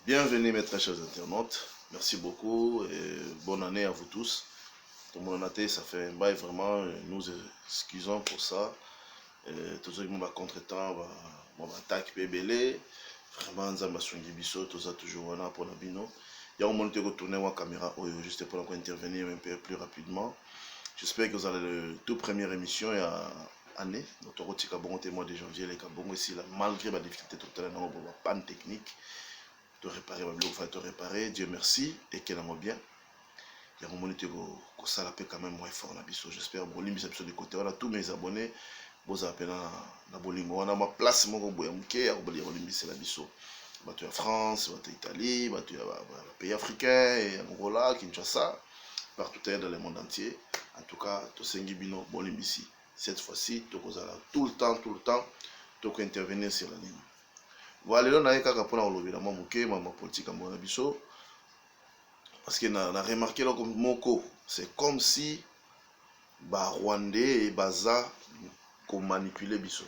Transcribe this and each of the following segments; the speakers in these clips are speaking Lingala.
Bienvenue mes très chers internautes, merci beaucoup et bonne année à vous tous. Tout le monde a été, ça fait un bail vraiment, nous excusons pour ça. Tout ce qui m'a contre-temps, moi attaque PBL, vraiment nous avons soigné biso, tout ça toujours là pour la bino. Il y a un moment où retourner la caméra juste pour intervenir un peu plus rapidement. J'espère que vous allez la toute première émission et année. Notre route bon au mois de janvier, les Kabongo ici, malgré la difficulté totale, dans la panne technique. De réparer, de réparer, Dieu merci, et qu'elle a bien. Il y a un moment où ça l'appelle quand même moins fort la biso. J'espère que vous avez de côté. Voilà, tous mes abonnés, vous appelez la bolingo. On a ma place, mon gars, il y a la biso. Bateau à France, bateau à Italie, bateau à pays africains, et Angola, Kinshasa, partout dans le monde entier. En tout cas, tout ce qui est bino, bolimbisi. Cette fois-ci, tout le temps, tout intervenir sur la ligne. Voilà, là, on a pour la politique à biso. Parce qu'on a remarqué là comme Moko, c'est comme si les Rwandais et Baza manipuler biso.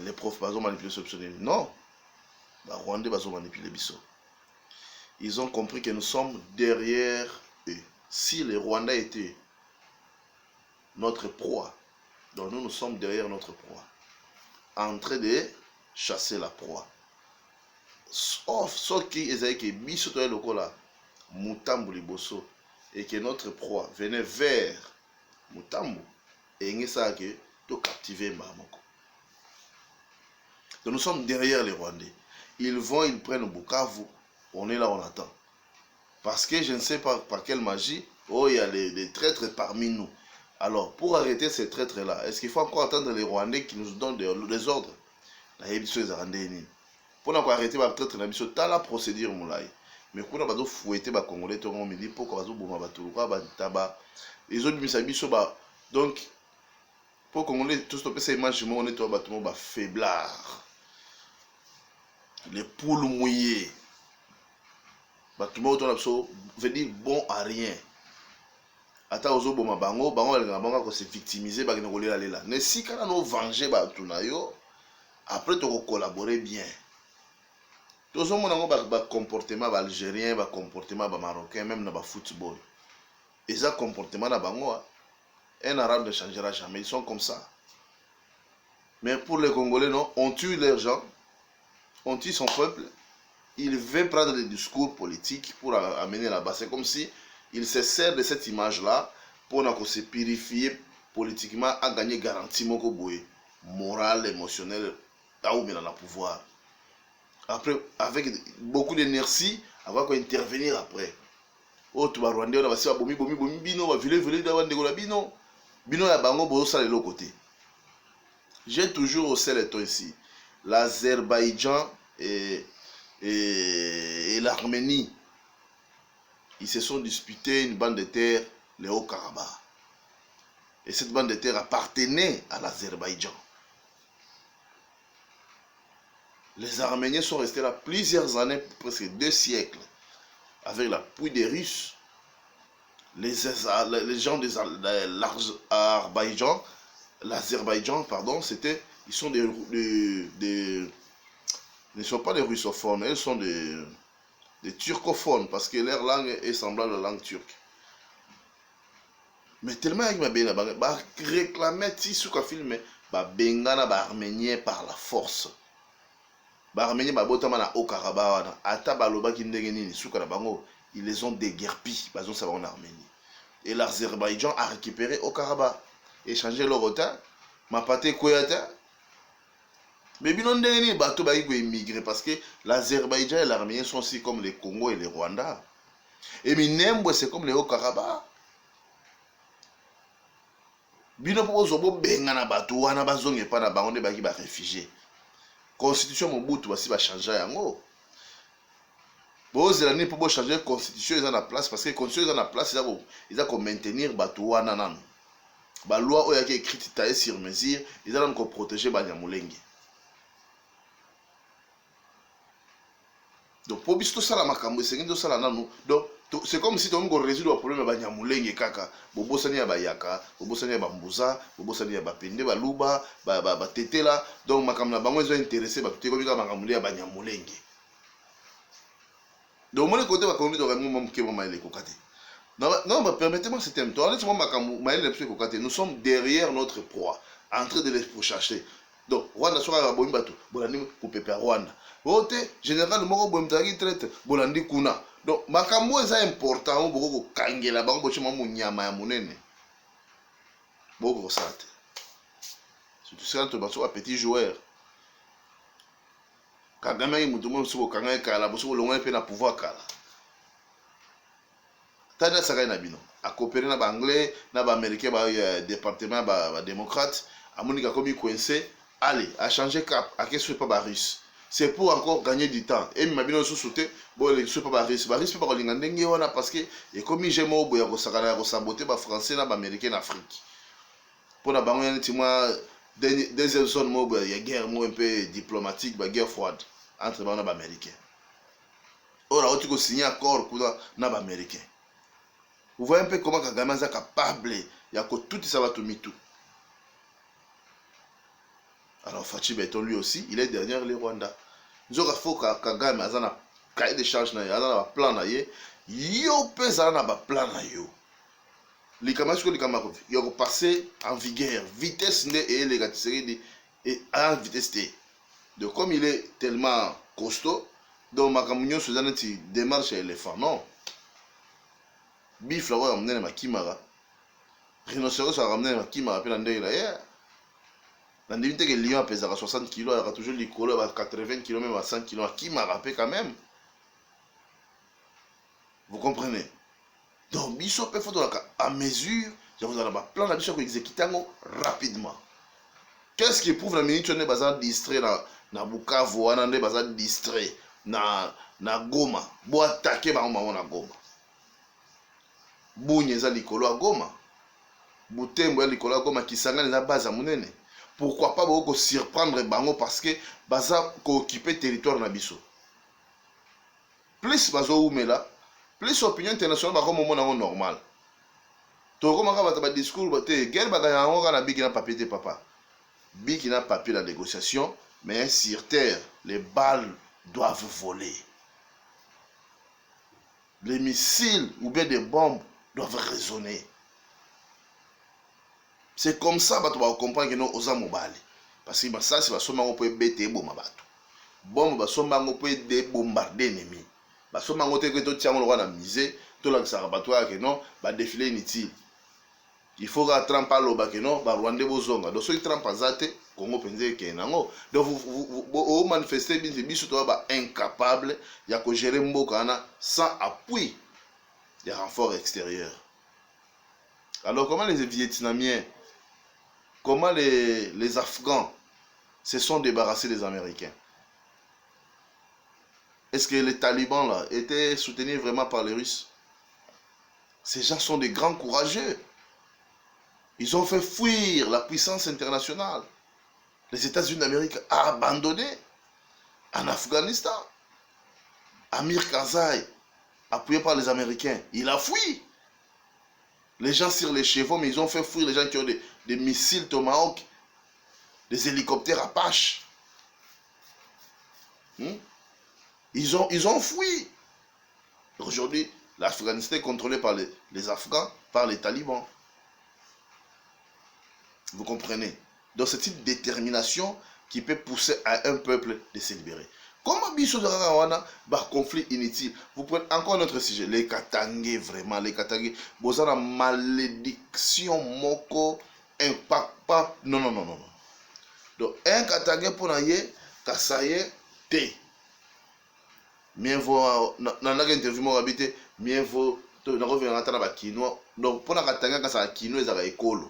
Les profs ont manipulé ce pseudo. Non, les Rwandais ont manipulé biso. Ils ont compris que nous sommes derrière eux. Si les Rwandais étaient notre proie, donc nous sommes derrière notre proie, en train de chasser la proie. Sauf ceux qui disaient que biso to lokola mutambu liboso et que notre proie venait vers mutambu et ça que tout captiver Mamoko. Donc nous sommes derrière les Rwandais. Ils vont, ils prennent Bukavu, on est là, on attend. Parce que je ne sais pas par quelle magie, il y a des traîtres parmi nous. Alors, pour arrêter ces traîtres-là, est-ce qu'il faut encore attendre les Rwandais qui nous donnent des ordres? Pour arrêter les traîtres, il y a la procédure. Mais quand on a fouetté les Congolais, on me dit pourquoi on a ils ont mis ça. Donc, pour Congolais, tout ce que image, on est faiblard. Les poules mouillées. Tout le monde veut dire bon à rien. Attends, aux autres, bango se victimiser, mais si quand on a vengé, après, tu vas collaborer bien. Tout le monde a un comportement algérien, un comportement marocain, même dans le football. Et ça, comportement dans bango, un arabe ne changera jamais. Ils sont comme ça. Mais pour les Congolais, non, on tue les gens, on tue son peuple. Il veut prendre des discours politiques pour amener là-bas. C'est comme si il se sert de cette image-là pour se purifier politiquement à gagner garantie morale, émotionnelle, là où il a le pouvoir. Après, avec beaucoup d'énergie, avoir qu'à intervenir après. Oh, tu vas Rwandais, on va se bomi, bino, va viler, bino. Bino ya bango, bozo ça de l'autre côté. J'ai toujours haussé les tons ici. L'Azerbaïdjan et l'Arménie, ils se sont disputés une bande de terre, le Haut-Karabakh. Et cette bande de terre appartenait à l'Azerbaïdjan. Les Arméniens sont restés là plusieurs années, presque 2 siècles, avec l'appui des Russes. Les gens de l'Azerbaïdjan, pardon, ils sont ils ne sont pas des russophones, ils sont des turcophones, parce que leur langue est semblable à la langue turque. Mais tellement il m'a réclamé si film bengana arménien par la force. Arménien botama na Haut-Karabakh ata baloba ki ndenge nini suka na bango, ils les ont déguerpis, bazon ça va en Arménie. Et l'Azerbaïdjan a récupéré Haut-Karabakh, échangé leur retard, m'a paté koyata. Mais bien on ndenge nini bato ba émigrer parce que l'Azerbaïdjan et l'Arménie sont aussi comme les Congo et les Rwanda. Et Minembwe c'est comme les Haut-Karabakh. Bino po zo bo benga na bato wana bazonge pa na bango nde baki ba réfugié. Constitution Mobutu basi ba changer yango. Bozela ni pour changer constitution ils ont la place parce que constitution ils ont la place ils ont maintenir bato wana nanu. Ba loi oyo yaki écrite taillée sur mesure, ils ont ko protéger ba nyamulenge. Donc pour biso ça la makambo sengi do sala nanu. Donc c'est comme si tu as résoudre le problème de Nyamulenge kaka. Bobosani ya bayaka, bobosani ya bambuza, bobosani ya bapende, baluba, tetela. Donc makamna bango ils ont intéressé ba tout comme makamuli ya Nyamulenge. Donc mon côté va conduire dans le moment que moi il est kokate. Non, permettez-moi ce thème. Nous sommes derrière notre proie, en train de les pourchasser. Donc, Rwanda soit Boim Batou, Bolandi pour Pepe Rwanda. Vote, général Moko Boimtagi traite, Bolandi Kuna. Donc, Makambo est important, Boko Kangela, Bango Chima Munyama Munene. Boko Sate. Surtout ça, tu vas petit joueur. Kagame yi mutumo suko Kangay Kala, Bosuko Longa pe na pouvoir Kala. Tana Sakai Nabino. A coopérer na anglais, na américain, département, démocrate, à Monika Komi coincé. Allez, à changer cap, à qu'est-ce que pas russe. C'est pour encore gagner du temps. Et maintenant, sous sauter, bon, les soit pas russe. Russe peut pas relingander, parce que, et comme j'aime au bout, il y a saboter les Français, les Américains en Afrique. Pour la banque, des zones, il y a une guerre un peu diplomatique, une guerre froide entre les Américains. Or, là, tu as signé un accord pour les Américains. Vous voyez un peu comment Kagame est capable, il y a que tout ça va tout mis tout. Alors Fachi Beton lui aussi, il est derrière les Rwandais. Nous avons fait Kagame a un cahier de charge, il a un plan, il a un plan. Les camarades, ils ont passé en vigueur, vitesse et les gâtisseries et à vitesse T. Donc comme il est tellement costaud, donc ma camion se donne une démarche à l'éléphant. Non. Bif là, on a amené ma kimara. Rhinocéros a ramené ma kimara, puis l'année là. Dans les que le lion pèsera 60 kg, il aura toujours les couleurs à 80 kg, même à 100 kg. Qui m'a rappelé quand même? Vous comprenez? Donc, Bishop peut faire à mesure, je vous ai plan la Bishop exécuter rapidement. Qu'est-ce qui prouve la minute on est basé distrait na Bukavu, on est basé distrait na Goma, pour attaquer ma maman na Goma. Bounyeza likolo à Goma. Butembo ya likolo à Goma qui s'engage na base à Munene. Pourquoi pas beaucoup surprendre bango parce que baza ko occuper territoire na biso. Plus bazo oumela, plus opinion internationale ba comme moment normal. To comme ka ba discours ba te guerre ba ga ngo na big na papier te papa. Big na papier la négociation, mais sur terre, les balles doivent voler. Les missiles ou bien des bombes doivent résonner. C'est comme ça que tu vas comprendre que nous sommes mobile. Parce que ça, c'est parce que nous pouvons bêter bombe bateau. Bombe parce que nous pouvons bombarder l'ennemi. Parce que nous pouvons que tu tiens le roi dans misé, tout là que ça rabattre que non, va défiler inutile. Il faut que trempe à l'eau que non, va Rwanda bozonga. Donc si trempe à zate, Congo pense que non. Donc vous manifestez bien que vous êtes incapable, il y a que gérer mbokana sans appui des renforts extérieurs. Alors comment les Vietnamiens, comment les Afghans se sont débarrassés des Américains? Est-ce que les talibans là étaient soutenus vraiment par les Russes? Ces gens sont des grands courageux. Ils ont fait fuir la puissance internationale. Les États-Unis d'Amérique ont abandonné en Afghanistan. Amir Karzai, appuyé par les Américains, il a fui. Les gens sur les chevaux, mais ils ont fait fuir les gens qui ont des missiles Tomahawk, des hélicoptères Apache. Ils ont fui. Aujourd'hui, l'Afghanistan est contrôlé par les Afghans, par les talibans. Vous comprenez? Donc c'est une détermination qui peut pousser à un peuple de se libérer. Comment Bisso de conflit inutile? Vous prenez encore notre sujet, les Katangé, vraiment, les Katangé. Vous avez la malédiction, moko, impact, pas. Non. Donc, un Katangé pour naïe, Kasaye, T. Mieux vaut, dans la interview, moi, habité, mieux vaut, tu n'as pas vu un Kinois. Donc, pour la Katangé, quand ça Kinois, ils ont école.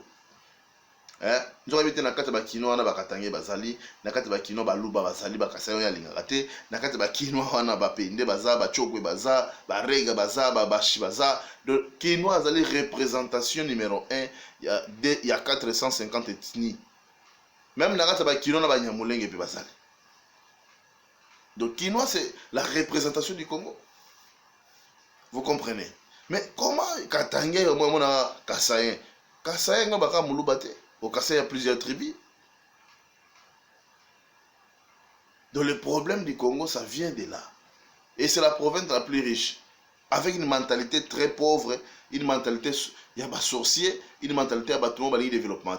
Nous avons été dans le Kinois, na Katangé bazali, na kati Kinois baluba bazali, bakasayo ya lingate, na kati Kinois wana bapende baza, bachokwe baza, barega baza, babashi baza. Donc Kinois azali représentation numéro 1, il y a 450 ethnies. Même na kati Kinois na Banyamulenge pe bazali. Donc Kinois c'est la représentation du Congo. Vous comprenez? Mais comment Katangé, moi, mon Kassayen? Kassayen, on va Mouloubate. Au Kassayen, il y a plusieurs tribus. Donc le problème du Congo, ça vient de là. Et c'est la province la plus riche. Avec une mentalité très pauvre, une mentalité, il y a des sorciers, une mentalité à bâtiment, il y a développement.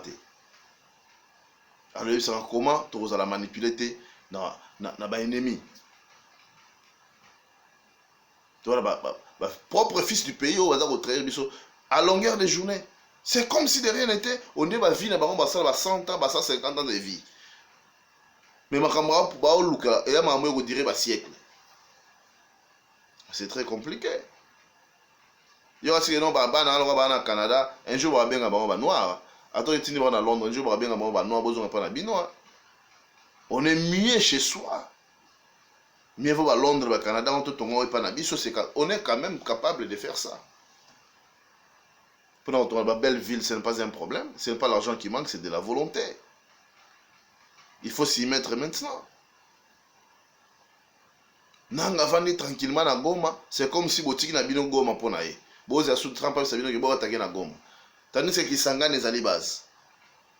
Alors, c'est comment tu vas la manipuler dans l'ennemi. Tu vois, propre fils du pays, on va à longueur de journée. C'est comme si de rien n'était. On est vie, on va 100 ans, 150 ans de vie. Mais ma camarade, et là, on dirait siècle. C'est très compliqué. Il y a aussi des gens qui au Canada, un jour, on va bien avoir noir. Attends, il y a à Londres, un jour, on va bien avoir noir, besoin de prendre binois. On est mieux chez soi. Mieux vaut à Londres, au Canada, on est quand même capable de faire ça. Pour notre belle ville, ce n'est pas un problème. Ce n'est pas l'argent qui manque, c'est de la volonté. Il faut s'y mettre maintenant. Nanga vandi tranquillement na Goma, c'est comme si botiki na bino Goma pona ye. Bozi asu Trump sa bino ke bo attaquer na Goma. Tandis que Kisangani ezali base.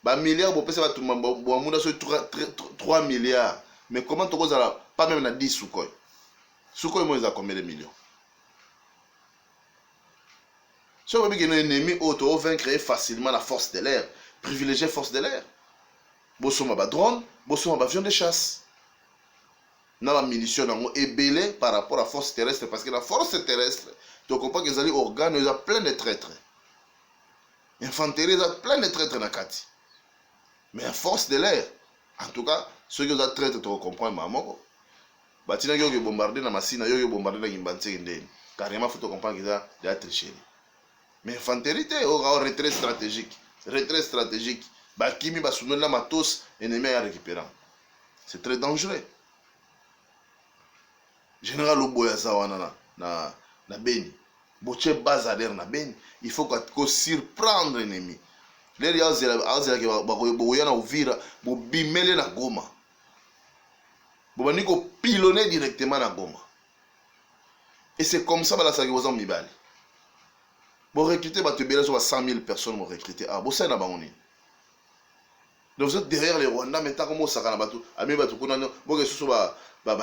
Ba milliards bo pesa ba tumba bo munda so 3 milliards. Mais comment to kozala pas même na 10 Sukhoi. Sukhoi mo eza combien de millions? Si on veut que nos ennemis auto vaincre facilement la force de l'air, privilégier force de l'air. Bosoma ba drone, bosoma ba avion de chasse. Dans la munition est belée par rapport à la force terrestre, parce que la force terrestre, tu comprends que les organes, ils ont plein de traîtres. L'infanterie, ils ont plein de traîtres dans la Kati. Mais la force de l'air, en tout cas, ceux qui ont traîtres, tu comprends, maman. Batina yo bombardé na Masina, yo bombardé na Gimbanse Ndeni. Carrément, faut te comprendre qu'ils ont triché. Mais l'infanterie, c'est un retrait stratégique. Retrait stratégique. Bakimi, basounou la matos, ennemi à récupérant. C'est très dangereux. Général Oboyaza wana na Beni. Boche bazader na Beni. Il faut qu'on surprendre l'ennemi. Les gens qui ont Uvira, bo bimele na Goma. Bo baniko pilonner directement na Goma. Et c'est comme ça que la saga was en mibali. Bo recruter ba tebela sur 100 000 personnes mo recruter. Ah, bo ça na banoni. Donc vous êtes derrière les Rwandais, maintenant comment ça va bateau. Ami bateau qu'on a bon que ce soit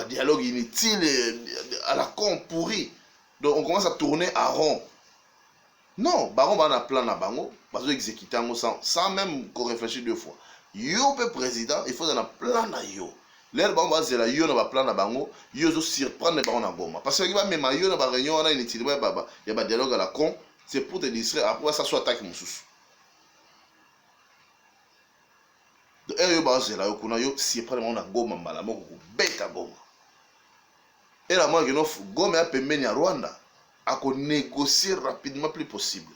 dialogue inutile à la con pourri. Donc on commence à tourner à rond. Non, baron va na plan na bango, parce que exécuter sans même qu'on réfléchisse deux fois. Yo pe président, il faut dans plan na yo. L'air baron va zela yo na plan na bango, yo zo surprendre baron na Goma. Parce que va même yo na ba réunion on a inutile baba, il y a ba dialogue à la con, c'est pour te distraire après ça soit attaque mususu. Donc, et la moi que Goma a permis à Rwanda à négocier rapidement plus possible.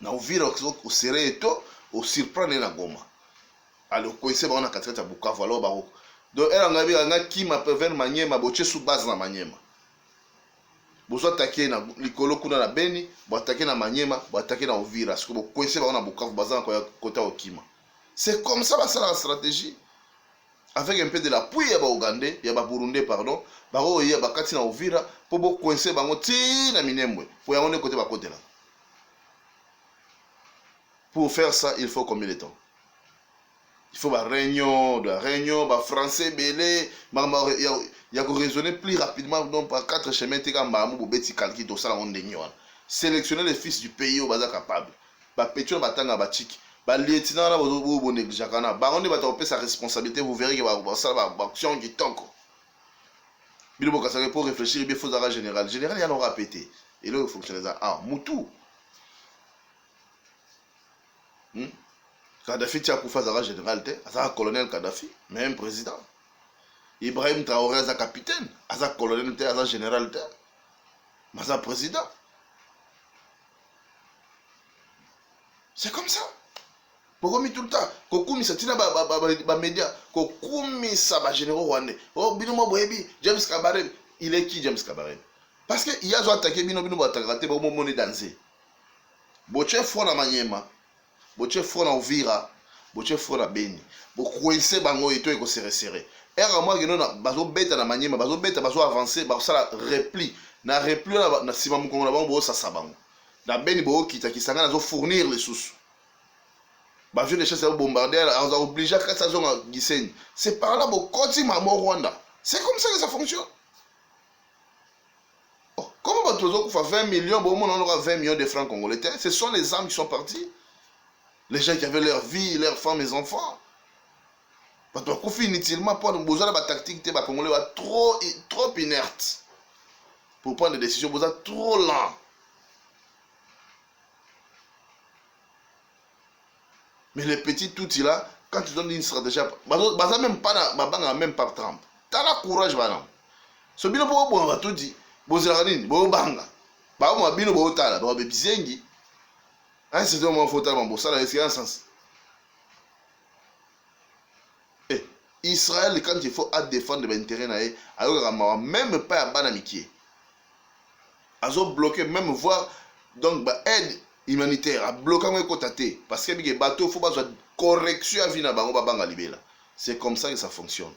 Na Uvira au serré et tout au surprendre na Goma. Alors quoi c'est bon na katika Bukavu alors baro. Donc elle nga qui m'a prévenu Maniema boche sous base na Maniema. Bozo attaquer na likolo kuna na Beni, bo attaquer na Maniema, bo attaquer na Uvira parce que bo quoi c'est bon na Bukavu bazan côté Okima. C'est comme ça la stratégie. Avec un peu de l'appui, il y a des Ougandais, il y a des Burundais, pardon. Il y a des Kati na Uvira pour coincer na Minembwe. Pour y aller côté là. Pour faire ça, il faut combien de temps? Il faut des réunions, des Français, belé. Il y a que raisonner plus rapidement donc par 4 chemins. Sélectionner les fils du pays au bazar capable. Pétion batanga batik. Lieutenant là vous négligez baron de battre sa responsabilité vous verrez que ça va action qui tanko bilo bokasa pour réfléchir bien faut avoir général il y en aura pété et là il fonctionne ça ah Moutou Kadhafi tia kufa za général te asa colonel Kadhafi même président Ibrahim Traoré asa capitaine asa colonel te asa général te asa président c'est comme ça. Pourquoi tout le temps kokumi satina ba média kokumi ça ba généraux rwandais oh binomo boyebi James Kabarebe il est qui James Kabarebe parce que il y a zo attaquer bino attaquer ba mo monnaie danser boche fo na Maniema boche fo na Uvira boche fo na Beni bo kwese bango eto eko serré à moi que nous bazo beta na maniema bazo beta bazo avancer bazo ça repli na repli na sima mukongo na bango ça sabango na beni bo kita kisanga na zo fournir les sous ba vieux de chasse au bombarder on a obligé à ça zone Gisenyi c'est par là bo koti mamo Rwanda c'est comme ça que ça fonctionne. Oh, comment ba tozo ko 20 millions bon on aura 20 millions de francs congolais ce sont les âmes qui sont partis les gens qui avaient leur vie leurs femmes et enfants. Parce que inutilement pour nous besoin de tactique te congolais trop inerte pour prendre des décisions besoin trop lent. Mais les petits outils là quand tu donnes une stratégie baza même pas na même pas Trump. T'as la courage bana. So bino po bon va tout dit bozela nini bo banga. Ba mo bino bo tala ba bebizengi. Ah c'est un moment faut tala bon ça là c'est un sens. Israël, quand il faut défendre l'intérêt, même pas à Banamikié. Ils ont bloqué, même voir donc aide humanitaire, à bloquer un côté. Parce que les bateaux, il faut pas correction à venir à Libéla. C'est comme ça que ça fonctionne.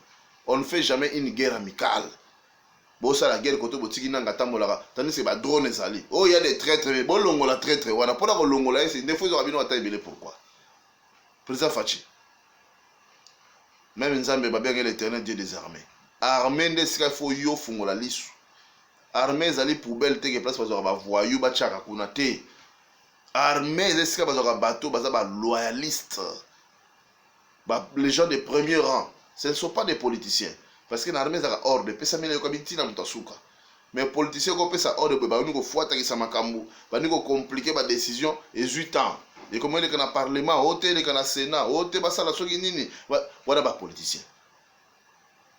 On ne fait jamais une guerre amicale. Bon, ça la guerre, quand on tandis que les drones sont allés. Oh, il y a des traîtres, bon, l'ongola traître. On a pas de l'ongola, c'est des fois, ils ont attaqué. Pourquoi? Président Fachi. Même Nzambe babia l'éternel Dieu des armées. Armée ndeska faut yo fungola lisu. Armée zali poubelle teke place bazo ba voyou ba chaka kuna te. Armée ndeska bazo ba bateau bazo ba loyaliste. Ba les gens de premier rang, ce ne sont pas des politiciens parce que l'armée za ordre pesa mele ko bitina mutasuka. Mais politiciens ko pesa ordre ba nous ko fuata ki samakambu, ba nous ko compliquer ba décision et 8 ans. Et comment il y a un parlement, il y a un sénat, il y a un nini, voilà les politiciens.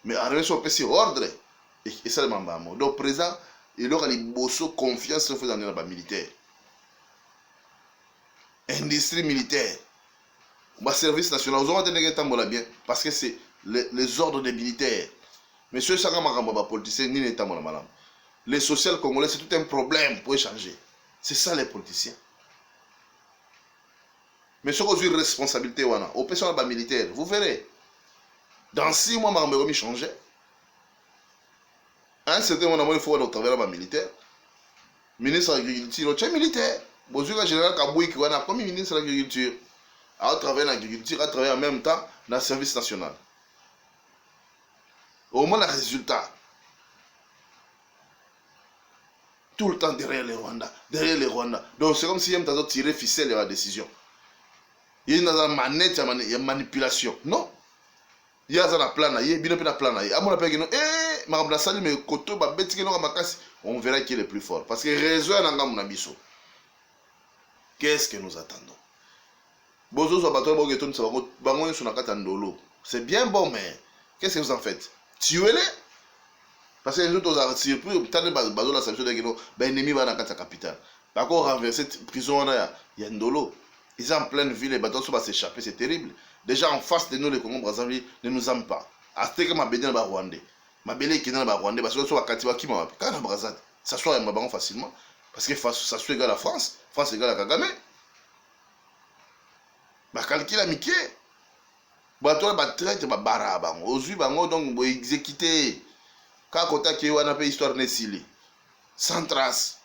Mais arriver sur le ordre, et ça le mambamo. Donc présent, il aura une confiance dans les militaires. Industrie militaire. Le service national, vous avez entendu bien, parce que c'est les ordres des militaires. Mais ceux qui sont les politiciens, ni les malades. Les social congolais, c'est tout un problème pour échanger. C'est ça les politiciens. Mais ce qu'on a une responsabilité, au personnel militaire, vous verrez. Dans 6 mois, je vais changer. À un certain moment, il faut aller au travail militaire. Ministre de l'Agriculture, c'est militaire. Bonjour, général Kabouy, qui est comme ministre de l'Agriculture. À travailler dans l'agriculture, à travailler en même temps dans le service national. Au moins, le résultat. Tout le temps derrière les Rwandais. Derrière les Rwandais. Donc, c'est comme si ils ont tiré ficelle de la décision. Il y a une manette, il y a une manipulation. Non. Il y a un plan, il y a un plan. On verra qui est le plus fort. Parce que réseau est dans le biso. Qu'est-ce que nous attendons? C'est bien bon, mais qu'est-ce que vous en faites? Tuez-les. Parce que les autres ont surpris, tant de bateaux, la sanction de l'ennemi va dans la capitale. Par contre, renverser cette prison, il y a un dolo. Ils sont en pleine ville, les bateaux sont s'échapper, c'est terrible. Déjà en face de nous, les Congo Brazzaville ne nous aiment pas. À ce que ma bédé dans le Rwandais. Ma bédé qui est dans le Rwandais, parce que soit à Katiba qui m'a quand on Brazzaville, ça soit un baron facilement. Parce que ça soit égal à France, France égal à Kagame. Bah, calcul à Mickey. Bah, toi, bah, traite, bah, baraba. Aujourd'hui, bah, donc, bah, exécuter. Quand on a qui on a fait histoire de Sili. Sans trace.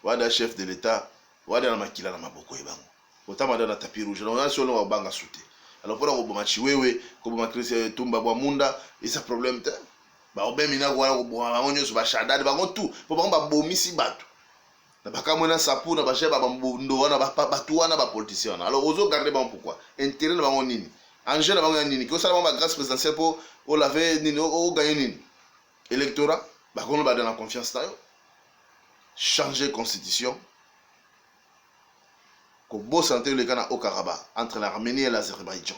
Wada chef de l'État, wada na makila na maboko ebango. Otama na tapis rouge. On a sur le banga souté. Alors pour la boma chiwewe, ko boma Christ tumba bwa munda, et ça problème te. Ba obemina kwa ko bwa onyo so ba shadade ba tout. Po ba bomisi batu. Na baka mona sapu na ba sheba ba ndo wana ba batu wana ba politicien. Alors ozo garder ba pourquoi? Intérêt na ba nini? Angel na ba nini? Ko sala ba grâce présidentielle pour o laver nini o gagner nini? Électorat, ba kono ba dans la confiance ta yo. Changer la constitution, que beau sentir le Ghana au Karabakh entre l'Arménie et l'Azerbaïdjan.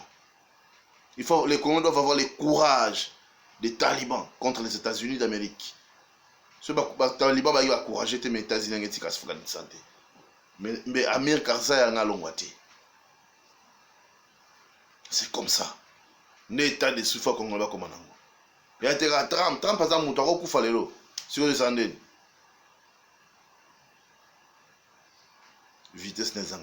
Les Congolais doivent avoir le courage des talibans contre les États-Unis d'Amérique. Ce talibans va encourager les États-Unis à Afghanistan. Mais Amir Karzai a longwate. C'est comme ça. L'état de souffrance congolais comme un ango. Il y a des Trump par exemple, Moutaro Koufalelo sur les Andes. Vitesse n'est pas.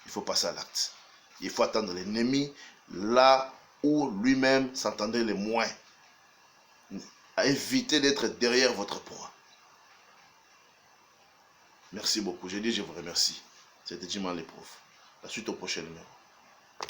Il faut passer à l'acte. Il faut attendre l'ennemi là où lui-même s'entendrait le moins. À éviter d'être derrière votre proie. Merci beaucoup. Je dis, je vous remercie. C'était Jim l'épreuve. La suite au prochain numéro.